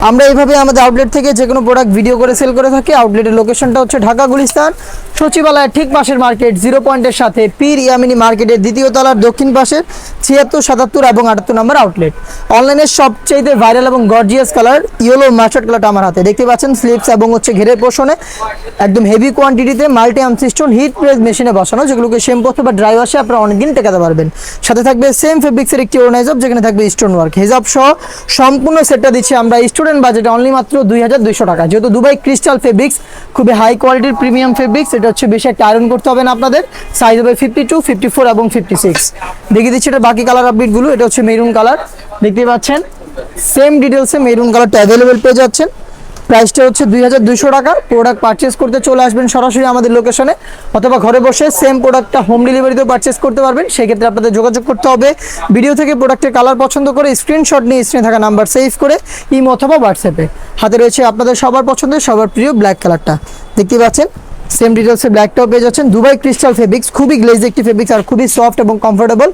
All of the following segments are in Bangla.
আমরা এইভাবে আমাদের আউটলেট থেকে যে কোনো প্রোডাক্ট ভিডিও করে সেল করে থাকি। আউটলেটের লোকেশনটা হচ্ছে ঢাকা গুলিস্তান সচিবালয়ের ঠিক পাশের মার্কেট জিরো পয়েন্টের সাথে পীর ইয়ামিনী মার্কেটের দ্বিতীয় তলার দক্ষিণ পাশের 76, 77 এবং 78 নম্বর আউটলেট। অনলাইনের সবচেয়ে ভাইরাল এবং গর্জিয়াস কালার ইয়েলো মাস্টার্ড কালারটা আমার হাতে দেখতে পাচ্ছেন। স্লিপস এবং হচ্ছে ঘেরের পোর্শনে একদম হেভি কোয়ান্টিটিতে multi arm system hit press মেশিনে বসানো, যেগুলোকে শ্যাম্পু অথবা ড্রাই ওয়াশে আপনারা অনেকদিন টেকাতে পারবেন। সাথে থাকবে সেম ফেব্রিক্সের একটি ওড়না হিজাব, যেখানে থাকবে স্টোন ওয়ার্ক। হিজাব সহ সম্পূর্ণ সেটটা দিচ্ছি আমরা স্টুডেন্ট বাজেটে অনলি মাত্র 2200 টাকা। যেহেতু দুবাই ক্রিস্টাল ফেব্রিক্স খুবই হাই কোয়ালিটির প্রিমিয়াম ফেব্রিক্স, এটা হচ্ছে বেশি একটা আয়রন করতে হবে না আপনাদের। সাইজ হবে 52, 54 এবং 56। দেখিয়ে দিচ্ছি এটা বাকি কালার আপডেটগুলো। এটা হচ্ছে মেরুন কালার, দেখতে পাচ্ছেন সেম ডিটেলসে মেরুন কালারটা অ্যাভেলেবেল পেয়ে যাচ্ছেন। প্রাইসটা হচ্ছে 2200 টাকা। প্রোডাক্ট পারচেস করতে চলে আসবেন সরাসরি আমাদের লোকেশনে, অথবা ঘরে বসে সেম প্রোডাক্টটা হোম ডেলিভারিতেও পারচেস করতে পারবেন। সেক্ষেত্রে আপনাদের যোগাযোগ করতে হবে ভিডিও থেকে প্রোডাক্টের কালার পছন্দ করে স্ক্রিনশট নিয়ে স্ক্রিনে থাকা নাম্বার সেভ করে ইমো অথবা হোয়াটসঅ্যাপে। হাতে রয়েছে আপনাদের সবার পছন্দের সবার প্রিয় ব্ল্যাক কালারটা, দেখতে পাচ্ছেন সেম ডিটেলসে ব্ল্যাকটাও পেয়ে যাচ্ছেন। দুবাই ক্রিস্টাল ফেব্রিক্স খুবই গ্লেজ একটি ফেব্রিক্স আর খুবই সফট এবং কমফোর্টেবল,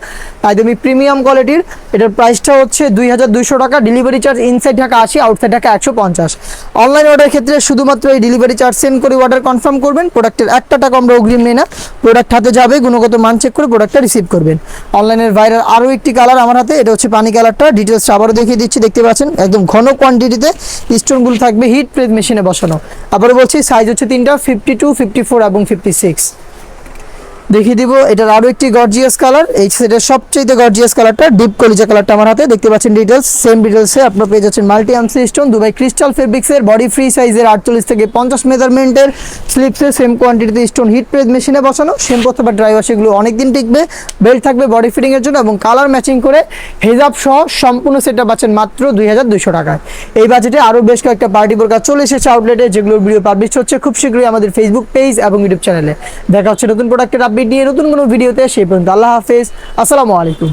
একদমই প্রিমিয়াম কোয়ালিটির। এটার প্রাইসটা হচ্ছে 2200 টাকা। Delivery charge inside Dhaka 80, outside Dhaka 150। Online অর্ডারের ক্ষেত্রে শুধুমাত্র এই ডেলিভারি চার্জ সেন্ড করে অর্ডার কনফার্ম করবেন। প্রোডাক্টের একটা টাকা আমরা অগ্রিম নেই না, প্রোডাক্ট হাতে যাবে, গুণগত মান চেক করে প্রোডাক্টটা রিসিভ করবেন। অনলাইনের ভাইরাল আরও একটি কালার আমার হাতে, এটা হচ্ছে পানি কালারটা। ডিটেলসটা আবারও দেখিয়ে দিচ্ছি, দেখতে পাচ্ছেন একদম ঘন কোয়ান্টিটিতে স্টোনগুলো থাকবে হিট প্রেস মেশিনে বসানো। আবারও বলছি সাইজ হচ্ছে তিনটা, 52, 54 এবং 56। দেখিয়ে দিব এটার আরো একটি গর্জিয়াস কালার। এই সেটের সবচেয়ে গর্জিয়াস কালারটা ডিপ কলিজা কালারটা আমার হাতে, দেখতে পাচ্ছেন ডিটেলস সেম ডিটেলসে আপনারা পেয়ে যাচ্ছেন multi arm stone Dubai crystal ফেব্রিক্সের বডি ফ্রি সাইজের 48 থেকে 50 মেজারমেন্টের স্লিপসে সেম কোয়ান্টিটিতে স্টোন হিট প্রেস মেশিনে বসানো। শ্যাম্পু অথবা ড্রাই ওয়াশ এগুলো অনেকদিন টিকবে। বেল্ট থাকবে বডি ফিটিং এর জন্য এবং কালার ম্যাচিং করে হিজাব সহ সম্পূর্ণ সেটটা পাচ্ছেন মাত্র 2200 টাকায়। এই বাজেটে আরো বেশ কয়েকটা পার্টি বোরকা চলে এসেছে আউটলেটে, যেগুলোর ভিডিও পাবলিশ হচ্ছে খুব শীঘ্রই আমাদের ফেসবুক পেজ এবং ইউটিউব চ্যানেলে। দেখা হচ্ছে নতুন প্রোডাক্টের আপডেট নিয়ে নতুন কোনো ভিডিওতে। সেই পর্যন্ত আল্লাহ হাফেজ, আসসালামু আলাইকুম।